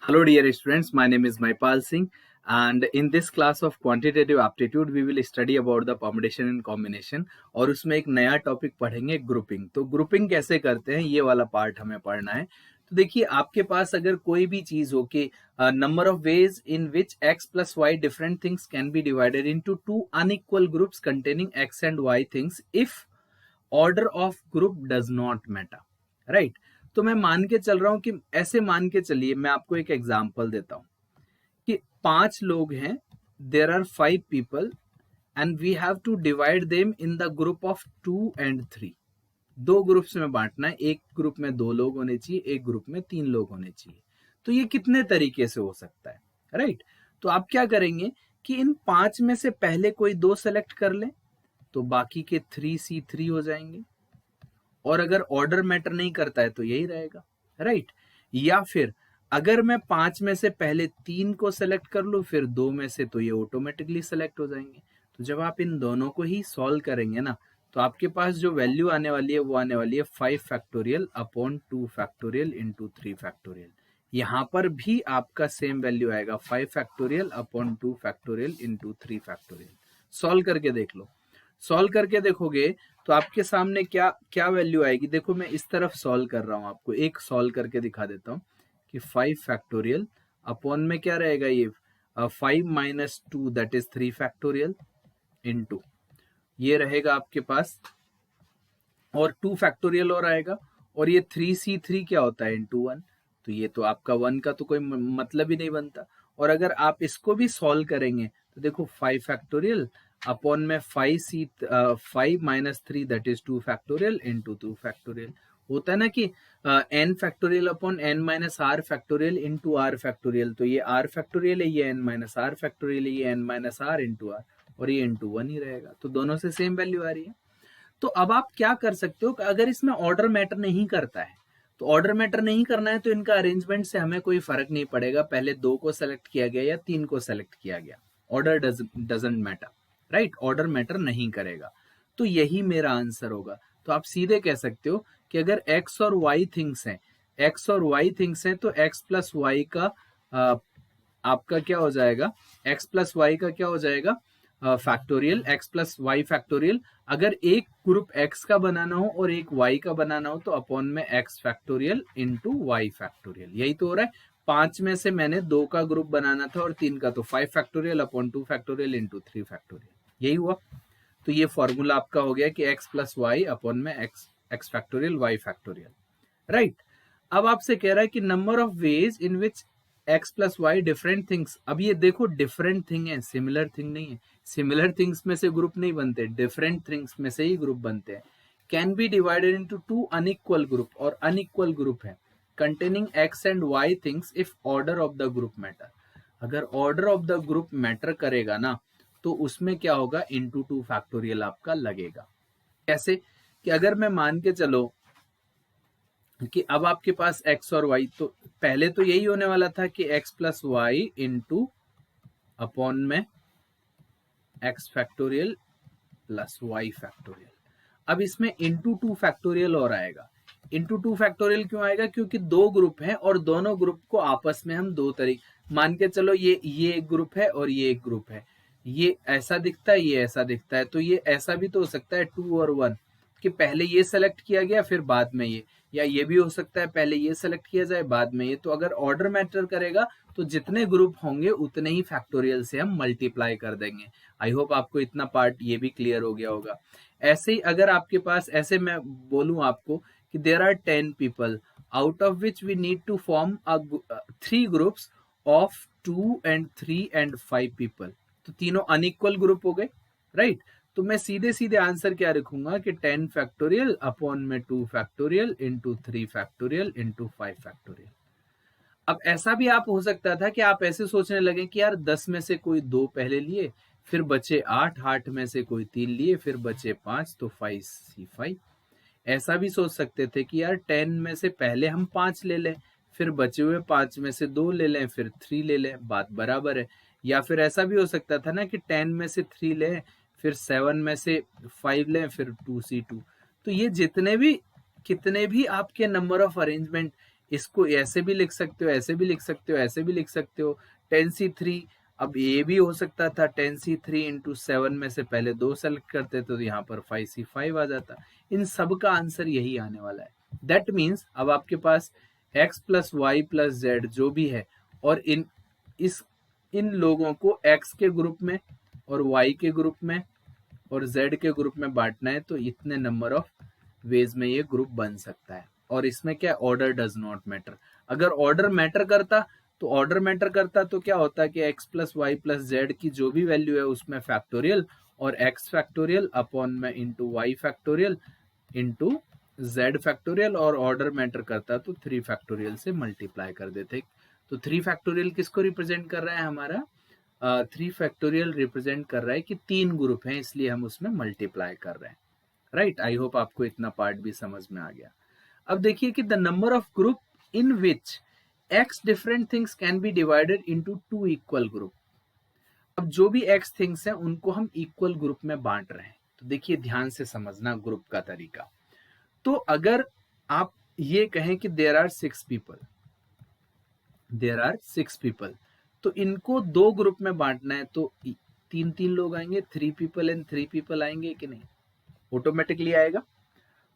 Hello dear students, my name is Maipal Singh and in this class of quantitative aptitude we will study about the permutation and combination और उसमें एक नया topic पढ़ेंगे grouping. तो grouping कैसे करते हैं ये वाला पार्ट हमें पढ़ना है। तो देखिए आपके पास अगर कोई भी चीज हो कि number of ways in which x plus y different things can be divided into two unequal groups containing x and y things if order of group does not matter, right. तो मैं मान के चल रहा हूं कि ऐसे मान के चलिए, मैं आपको एक एग्जांपल देता हूं कि 5 लोग हैं, there are 5 people and we have to divide them in the group of 2 and 3। दो ग्रुप्स में बांटना है, एक ग्रुप में 2 लोग होने चाहिए, एक ग्रुप में 3 लोग होने चाहिए। तो ये कितने तरीके से हो सकता है, राइट। तो आप क्या करेंगे कि इन 5 में से पहले कोई 2 सेलेक्ट कर लें तो बाकी के 3C3 हो जाएंगे, और अगर ऑर्डर मैटर नहीं करता है तो यही रहेगा, राइट। या फिर अगर मैं 5 में से पहले 3 को सेलेक्ट कर लूं फिर 2 में से, तो ये ऑटोमेटिकली सेलेक्ट हो जाएंगे। तो जब आप इन दोनों को ही सॉल्व करेंगे ना, तो आपके पास जो वैल्यू आने वाली है वो आने वाली है 5 factorial upon 2 factorial into 3 factorial. यहां पर भी आपका सेम वैल्यू आएगा 5 factorial upon 2 factorial into 3 factorial. Solve करके देख लो। सॉल्व करके देखोगे तो आपके सामने क्या क्या वैल्यू आएगी। देखो मैं इस तरफ सॉल्व कर रहा हूं, आपको एक सॉल्व करके दिखा देता हूं कि 5 फैक्टोरियल अपॉन में क्या रहेगा, ये 5 minus 2 that is 3 factorial into ये रहेगा आपके पास, और 2 फैक्टोरियल और आएगा, और ये 3C3 क्या होता है इंटू 1। तो ये तो आपका 1 का तो कोई मतलब ही नहीं बनता। और अगर आप इसको भी सॉल्व करेंगे तो देखो 5 फैक्टोरियल अपॉन में 5 minus 3 that is 2 factorial into 2 factorial. होता है ना कि n factorial upon n minus r factorial into r factorial. तो ये r फैक्टोरियल है, ये n माइनस आर फैक्टोरियल है, ये n minus r into r, और ये इंटू 1 ही रहेगा। तो दोनों से सेम वैल्यू आ रही है। तो अब आप क्या कर सकते हो कि अगर इसमें ऑर्डर मैटर नहीं करता है, तो ऑर्डर मैटर नहीं करना है तो इनका अरेंजमेंट से हमें कोई फर्क नहीं पड़ेगा, पहले 2 को सेलेक्ट किया गया या 3 को सेलेक्ट किया गया, order doesn't matter, right. Order matter नहीं करेगा। तो यही मेरा आंसर होगा। तो आप सीधे कह सकते हो कि अगर x और y थिंग्स हैं, x और y थिंग्स हैं, तो x प्लस वाई का आपका क्या हो जाएगा, x प्लस वाई का क्या हो जाएगा factorial, x plus y factorial. अगर एक ग्रुप x का बनाना हो और एक y का बनाना हो तो अपॉन में x factorial into y factorial. यही तो हो रहा है। 5 में से मैंने 2 का ग्रुप बनाना था और 3 का, तो 5 factorial upon 2 factorial into 3 factorial, यही हुआ। तो ये फॉर्मूला आपका हो गया कि x प्लस वाई अपॉन में x factorial y factorial, right. अब आपसे कह रहा है कि number of ways in which x plus y different things. अब ये देखो डिफरेंट थिंग है, सिमिलर थिंग नहीं है। सिमिलर थिंग्स में से ग्रुप नहीं बनते, डिफरेंट थिंग्स में से ही ग्रुप बनते हैं। Can be divided into 2 unequal group, और अनइक्वल ग्रुप है containing x and y things if order of the group matter. अगर order of the group matter करेगा ना तो उसमें क्या होगा, इंटू 2 फैक्टोरियल आपका लगेगा। कैसे कि अगर मैं मान के चलो कि अब आपके पास x और y, तो पहले तो यही होने वाला था कि x plus y into upon में x factorial plus y factorial. अब इसमें इंटू 2 फैक्टोरियल और आएगा। इंटू 2 फैक्टोरियल क्यों आएगा, क्योंकि 2 ग्रुप हैं और दोनों ग्रुप को आपस में हम 2 तरीके मान के चलो, ये एक ग्रुप है और ये एक ग्रुप है, ये ऐसा दिखता है, ये ऐसा दिखता है। तो ये ऐसा भी तो हो सकता है 2 और 1 कि पहले ये सेलेक्ट किया गया फिर बाद में ये, या ये भी हो सकता है पहले ये सेलेक्ट किया जाए बाद में ये। तो अगर ऑर्डर मैटर करेगा तो जितने ग्रुप होंगे उतने ही फैक्टोरियल से हम मल्टीप्लाई कर देंगे। आई होप आपको इतना पार्ट ये भी क्लियर हो गया होगा। ऐसे ही अगर आपके पास, ऐसे मैं बोलूं आपको कि there are 10 people out of which we need to form 3 groups of 2 and 3 and 5 people, तो तीनों अनइक्वल ग्रुप हो गए, राइट। तो मैं सीधे सीधे आंसर क्या रखूंगा कि 10 फैक्टोरियल अपॉन में 2 factorial into 3 factorial into 5 factorial. अब ऐसा भी आप हो सकता था कि आप ऐसे सोचने लगे कि यार 10 में से कोई 2 पहले लिए, फिर बचे 8, 8 में से कोई 3 लिए, फिर बचे 5, तो 5C5। ऐसा भी सोच सकते थे कि यार 10 में से पहले हम 5 ले लें, फिर बचे हुए 5 में से 2 ले लें, फिर 3 ले लें, बात बराबर है। या फिर ऐसा भी हो सकता था ना कि 10 में से 3 लें, फिर 7 में से 5 लें, फिर 2C2। तो ये जितने भी कितने भी आपके नंबर ऑफ अरेंजमेंट इसको ऐसे भी लिख सकते हो, ऐसे भी लिख सकते हो, ऐसे भी लिख सकते हो। 10C3, अब ये भी हो सकता था 10C3 इंटू 7 में से पहले 2 सेलेक्ट करते तो यहाँ पर 5C5 आ जाता। इन सब का आंसर यही आने वाला है। दैट मीन्स अब आपके पास x plus y plus z जो भी है, और इन लोगों को x के ग्रुप में और y के ग्रुप में और z के ग्रुप में बांटना है, तो इतने नंबर ऑफ वेज में ये ग्रुप बन सकता है। और इसमें क्या, ऑर्डर डज नॉट मैटर। अगर ऑर्डर मैटर करता तो क्या होता कि x plus y plus z की जो भी वैल्यू है उसमें फैक्टोरियल और x फैक्टोरियल अपॉन में into y factorial into z factorial, और ऑर्डर मैटर करता तो 3 फैक्टोरियल से मल्टीप्लाई कर देते। तो 3 फैक्टोरियल किसको रिप्रेजेंट कर रहा है हमारा, 3 फैक्टोरियल रिप्रेजेंट कर रहा है कि 3 ग्रुप हैं, इसलिए हम उसमें मल्टीप्लाई कर रहे हैं। राइट, आई होप आपको इतना पार्ट भी समझ में आ गया। अब देखिए कि the number of group in which x different things can be divided into 2 equal group. अब जो भी x थिंग्स हैं उनको हम इक्वल ग्रुप में बांट रहे हैं। तो देखिए ध्यान से समझना ग्रुप का तरीका। तो अगर आप ये कहें कि देयर आर 6 पीपल, तो इनको 2 ग्रुप में बांटना है, तो 3 लोग आएंगे, 3 पीपल एंड 3 पीपल आएंगे कि नहीं, ऑटोमेटिकली आएगा।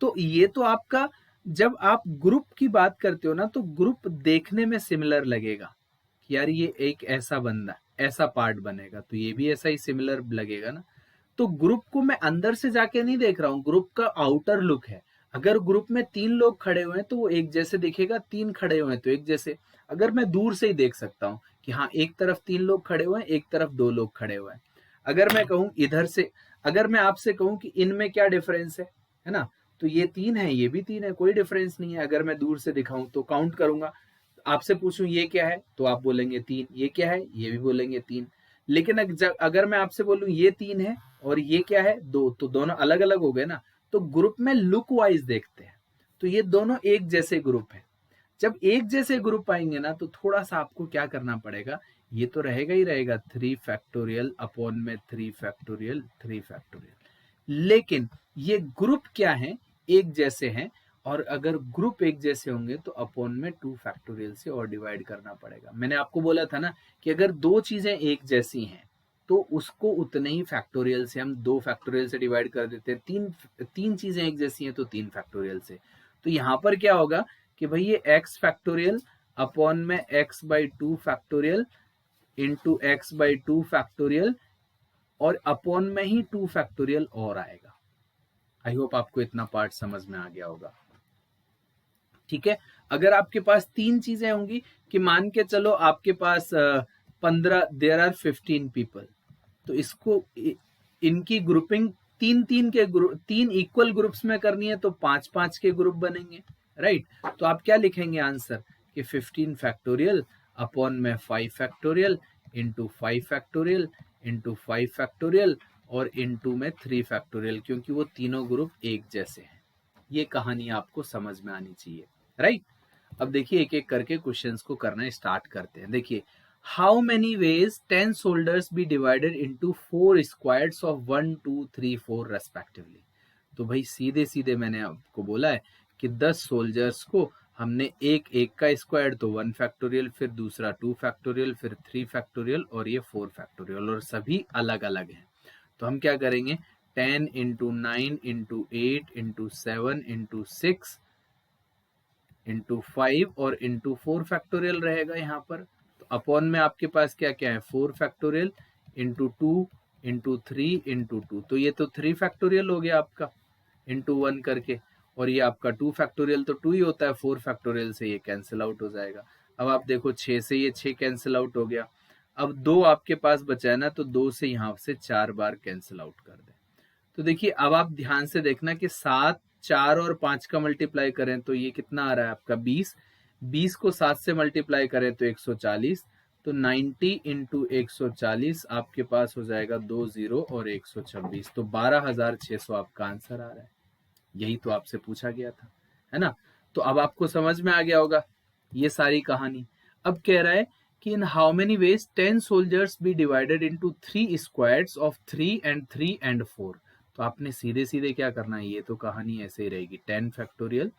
तो ये तो आपका, जब आप ग्रुप की बात करते हो ना, तो ग्रुप देखने में सिमिलर लगेगा कि यार ये एक ऐसा बंदा, ऐसा पार्ट बनेगा, तो ये भी ऐसा ही सिमिलर लगेगा ना। तो ग्रुप को मैं अंदर से जाके नहीं देख रहा हूँ, ग्रुप का आउटर लुक है। अगर ग्रुप में 3 लोग खड़े हुए हैं तो वो एक जैसे दिखेगा, 3 खड़े हुए हैं तो एक जैसे। अगर मैं दूर से ही देख सकता हूँ कि हाँ एक तरफ 3 लोग खड़े हुए हैं, एक तरफ 2 लोग खड़े हुए हैं। अगर मैं कहूँ इधर से, अगर मैं आपसे कहूँ कि इनमें क्या डिफरेंस है ना, तो ये 3 है, ये भी 3 है, कोई डिफरेंस नहीं है। अगर मैं दूर से दिखाऊं तो काउंट करूंगा, आपसे पूछूं ये क्या है तो आप बोलेंगे 3, ये क्या है ये भी बोलेंगे 3। लेकिन अगर मैं आपसे बोलूं ये 3 है और ये क्या है 2, तो दोनों अलग अलग हो गए ना। तो ग्रुप में लुक वाइज देखते हैं, तो ये दोनों एक जैसे ग्रुप है। जब एक जैसे ग्रुप आएंगे ना, तो थोड़ा सा आपको क्या करना पड़ेगा, ये तो रहेगा ही रहेगा 3 फैक्टोरियल अपॉन में 3 फैक्टोरियल 3 फैक्टोरियल। लेकिन ये ग्रुप क्या है, एक जैसे हैं, और अगर ग्रुप एक जैसे होंगे तो अपॉन में 2 फैक्टोरियल से और डिवाइड करना पड़ेगा। मैंने आपको बोला था ना कि अगर 2 चीजें एक जैसी हैं तो उसको उतने ही फैक्टोरियल से हम 2 फैक्टोरियल से डिवाइड कर देते हैं। तीन चीजें एक जैसी हैं तो 3 फैक्टोरियल से। तो यहाँ पर क्या होगा कि भाई ये x फैक्टोरियल अपॉन में x by 2 factorial into x by 2 factorial, और अपॉन में ही 2 फैक्टोरियल और आएगा। आई होप आपको इतना पार्ट समझ में आ गया होगा। ठीक है, अगर आपके पास 3 चीजें होंगी कि मान के चलो आपके पास 15, देयर आर 15 पीपल, तो इसको इनकी ग्रुपिंग 3 इक्वल ग्रुप्स में करनी है, तो 5 के ग्रुप बनेंगे। राइट, तो आप क्या लिखेंगे आंसर कि 15 फैक्टोरियल अपॉन में 5 factorial into 5 factorial into 5 factorial और इंटू में 3 फैक्टोरियल, क्योंकि वो तीनों ग्रुप एक जैसे हैं। ये कहानी आपको समझ में आनी चाहिए। राइट, अब देखिए एक एक करके क्वेश्चंस को करना स्टार्ट करते हैं। देखिए, how many ways 10 soldiers be divided into 4 squads of 1 2 3 4 respectively. तो भाई सीधे सीधे मैंने आपको बोला है कि 10 सोल्जर्स को हमने एक एक का स्क्वायर, तो 1 फैक्टोरियल, फिर दूसरा 2 फैक्टोरियल, फिर 3 फैक्टोरियल और ये 4 फैक्टोरियल, और सभी अलग अलग हैं। तो हम क्या करेंगे, 10 into 9 into 8 into 7 into 6 into 5 और इंटू 4 फैक्टोरियल रहेगा यहाँ पर। तो अपॉन में आपके पास क्या क्या है, 4 फैक्टोरियल इंटू 2 इंटू 3 इंटू 2, तो ये तो 3 फैक्टोरियल हो गया आपका इंटू 1 करके, और ये आपका 2 फैक्टोरियल तो 2 ही होता है, 4 फैक्टोरियल से ये कैंसिल आउट हो जाएगा। अब आप देखो 6 से ये 6 कैंसिल आउट हो गया। अब 2 आपके पास बचा है ना, तो 2 से यहाँ से 4 बार कैंसिल आउट कर दे। तो देखिए अब आप ध्यान से देखना कि 7, 4 और 5 का मल्टीप्लाई करें तो ये कितना आ रहा है आपका 20, 20 को 7 से मल्टीप्लाई करें तो 140, तो 90 इंटू 140 आपके पास हो जाएगा 2 0 और 126, तो 12,600 आपका आंसर आ रहा है। यही तो आपसे पूछा गया था, है ना। तो अब आपको समझ में आ गया होगा ये सारी कहानी। अब कह रहा है कि in how many ways 10 soldiers be divided into 3 squads of 3 and 3 and 4। तो आपने सीधे सीधे क्या करना है, ये तो कहानी ऐसे ही रहेगी, 10 factorial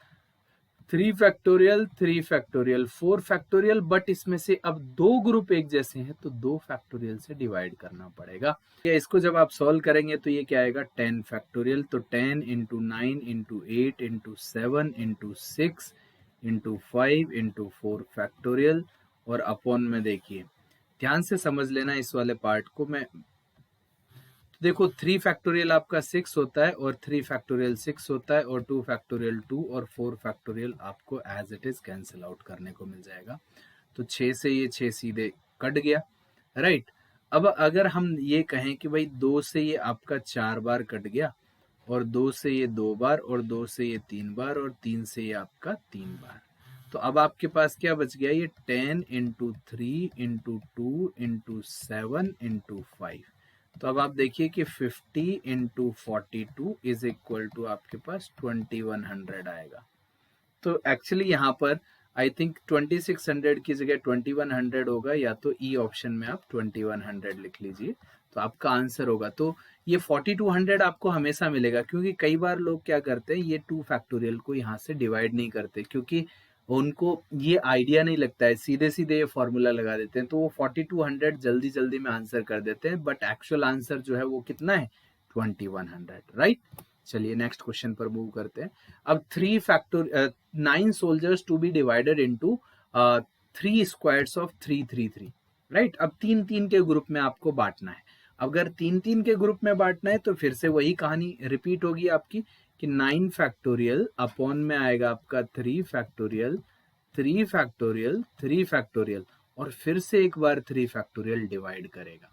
3 factorial, 3 factorial, 4 factorial, but इसमें से अब दो ग्रुप एक जैसे हैं तो 2 फैक्टोरियल से डिवाइड करना पड़ेगा। या इसको जब आप सॉल्व करेंगे तो ये क्या आएगा 10 फैक्टोरियल, तो 10 into 9 into 8 into 7 into 6 into 5 into 4 factorial, और अपॉन में देखिए ध्यान से समझ लेना इस वाले पार्ट को। मैं देखो 3 फैक्टोरियल आपका 6 होता है, और 3 फैक्टोरियल 6 होता है, और 2 फैक्टोरियल 2, और 4 फैक्टोरियल आपको as it is cancel out करने को मिल जाएगा। तो 6 से ये 6 सीधे कट गया, राइट। अब अगर हम ये कहें कि भाई 2 से ये आपका 4 बार कट गया, और 2 से ये 2 बार, और 2 से ये 3 बार, और 3 से ये आपका 3 बार, तो अब आपके पास क्या बच गया, ये 10 इंटू 3 इंटू 2 इंटू 7 इंटू 5। तो अब आप देखिए कि 50 इंटू 42 इज इक्वल टू आपके पास 2100 आएगा। तो एक्चुअली यहाँ पर आई थिंक 2600 की जगह 2100 होगा, या तो ई ऑप्शन में आप 2100 लिख लीजिए तो आपका आंसर होगा। तो ये 4200 आपको हमेशा मिलेगा, क्योंकि कई बार लोग क्या करते हैं, ये 2 फैक्टोरियल को यहाँ से डिवाइड नहीं करते, क्योंकि उनको ये आइडिया नहीं लगता है, सीधे सीधे ये फॉर्मूला लगा देते हैं, तो वो 4200 जल्दी जल्दी में आंसर कर देते हैं, बट एक्चुअल आंसर जो है वो कितना है 2100, राइट। चलिए नेक्स्ट क्वेश्चन पर मूव करते हैं। अब 9 soldiers to be divided into 3 स्क्वायर्स ऑफ 333, राइट। अब 3-3 के ग्रुप में आपको बांटना है। अगर 3-3 के ग्रुप में बांटना है तो फिर से वही कहानी रिपीट होगी आपकी कि 9 फैक्टोरियल अपॉन में आएगा आपका 3 फैक्टोरियल, 3 फैक्टोरियल, 3 फैक्टोरियल, और फिर से एक बार 3 फैक्टोरियल डिवाइड करेगा,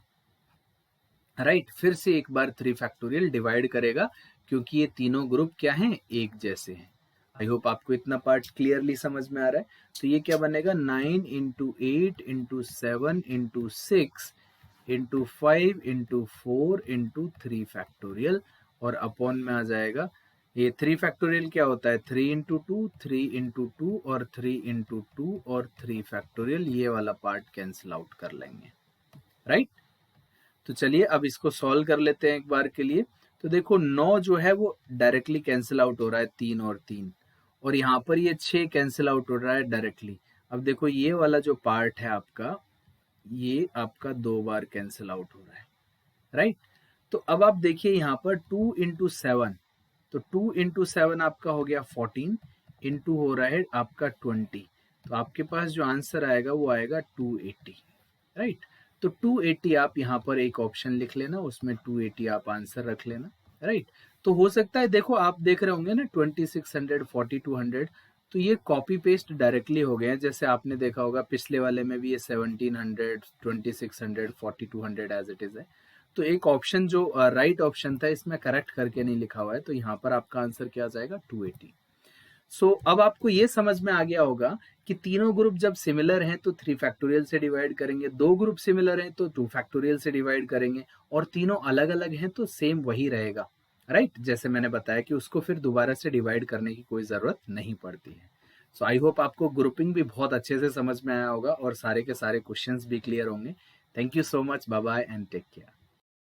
राइट। फिर से एक बार 3 फैक्टोरियल डिवाइड करेगा, क्योंकि ये तीनों ग्रुप क्या हैं, एक जैसे हैं। आई होप आपको इतना पार्ट क्लियरली समझ में आ रहा है। तो ये क्या बनेगा 9 into 8 into 7 into 6 into 5 into 4 into 3 factorial, और अपॉन में आ जाएगा ये 3 फैक्टोरियल क्या होता है 3 इंटू 2, 3 इंटू 2, और 3 इंटू 2, और 3 फैक्टोरियल, ये वाला पार्ट कैंसिल आउट कर लेंगे, राइट। तो चलिए अब इसको सॉल्व कर लेते हैं एक बार के लिए। तो देखो 9 जो है वो डायरेक्टली कैंसिल आउट हो रहा है, 3 और 3, और यहाँ पर ये 6 कैंसिल आउट हो रहा है डायरेक्टली। अब देखो ये वाला जो पार्ट है आपका, ये आपका 2 बार कैंसिल आउट हो रहा है, राइट। तो अब आप देखिए यहाँ पर 2 इंटू 7, तो 2 इंटू 7 आपका हो गया 14, इंटू हो रहा है आपका 20, तो आपके पास जो आंसर आएगा वो आएगा 280, राइट। तो 280 आप यहाँ पर एक ऑप्शन लिख लेना, उसमें 280 आप आंसर रख लेना, राइट। तो हो सकता है, देखो आप देख रहे होंगे ना 2600, 4200, तो ये कॉपी पेस्ट डायरेक्टली हो गए हैं। जैसे आपने देखा होगा पिछले वाले में भी ये 1700, 2600, 4200 एज इट इज है। तो एक ऑप्शन जो राइट ऑप्शन था इसमें करेक्ट करके नहीं लिखा हुआ है, तो यहाँ पर आपका आंसर क्या आ जाएगा 280। सो अब आपको ये समझ में आ गया होगा कि तीनों ग्रुप जब सिमिलर हैं तो 3 फैक्टोरियल से डिवाइड करेंगे, दो ग्रुप सिमिलर हैं तो 2 फैक्टोरियल से डिवाइड करेंगे, और तीनों अलग अलग हैं तो सेम वही रहेगा, राइट। जैसे मैंने बताया कि उसको फिर दोबारा से डिवाइड करने की कोई ज़रूरत नहीं पड़ती है। सो आई होप आपको ग्रुपिंग भी बहुत अच्छे से समझ में आया होगा और सारे के सारे क्वेश्चंस भी क्लियर होंगे। Thank you so much, bye bye and take care.